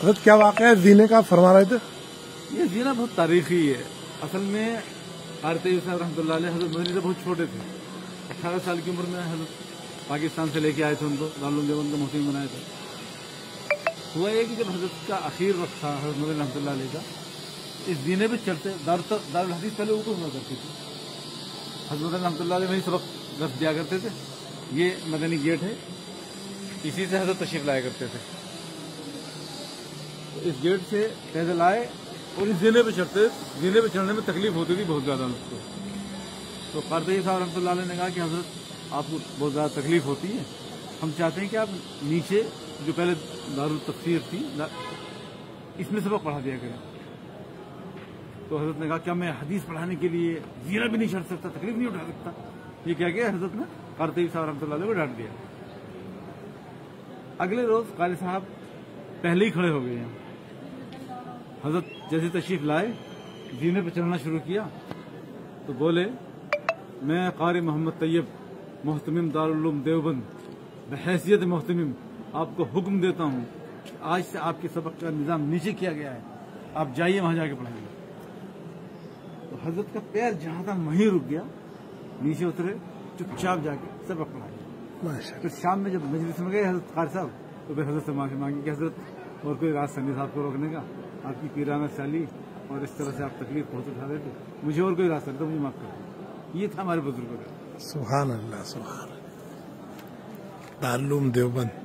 حضرت کیا واقعہ ہے زینے کا فرما رہے تھے؟ یہ زینا بہت تاریخی ہے. اصل میں قاری طیب صاحب رحمۃ اللہ علیہ حضرت مدنی سے بہت چھوٹے تھے. 18 سال کی عمر میں حضرت پاکستان سے لے کے آئے تھے. ان کو دارالعلوم دیوبند کا مفتي بنایا تھا. ہوا یہ کہ جب حضرت کا آخر وقت تھا حضرت مدنی رحمۃ اللہ علیہ کا, اس زینے پہ چڑھتے دارالحدیث پہلے اوپر ہوا کرتی تھی. حضرت مدنی رحمۃ اللہ علیہ وہیں سبق درس دیا کرتے تھے. یہ مدنی گیٹ ہے, اسی سے حضرت تشریف لایا کرتے تھے. اس گیٹ سے پیدل آئے اور اس زینے پہ چڑھتے. زینے پہ چڑھنے میں تکلیف ہوتی تھی بہت زیادہ ان کو. تو قاری طیب صاحب رحمۃ اللہ علیہ نے کہا کہ حضرت آپ کو بہت زیادہ تکلیف ہوتی ہے, ہم چاہتے ہیں کہ آپ نیچے جو پہلے دارالتفسیر تھی اس میں سبق پڑھا دیا کریں. تو حضرت نے کہا کیا میں حدیث پڑھانے کے لیے زینا بھی نہیں چڑھ سکتا, تکلیف نہیں اٹھا سکتا؟ یہ کہہ کے حضرت نے قاری طیب صاحب رحمۃ اللہ علیہ کو ڈانٹ دیا. اگلے روز قاری صاحب پہلے ہی کھڑے ہو گئے ہیں. حضرت جیسے تشریف لائے, زینے پہ چڑھنا شروع کیا تو بولے, میں قاری محمد طیب محتمم دارالعلوم دیوبند بحیثیت محتمم آپ کو حکم دیتا ہوں کہ آج سے آپ کے سبق کا نظام نیچے کیا گیا ہے, آپ جائیے وہاں جا کے پڑھائیں گے. تو حضرت کا پیر جہاں تھا وہیں رک گیا, نیچے اترے, چپ چاپ جا کے سبق پڑھائے. پھر شام میں جب مجلس میں گئے حضرت قاری صاحب تو پھر حضرت سے معافی مانگی کہ حضرت اور کوئی راستہ نہیں تھا آپ کو روکنے کا, آپ کی پیرانہ چالی اور اس طرح سے آپ تکلیف بہت اٹھا رہے تھے, مجھے اور کوئی راستہ نہیں تھا, مجھے معاف کر دیں. یہ تھا ہمارے بزرگوں کا. سبحان اللہ, سبحان اللہ. دارالعلوم دیوبند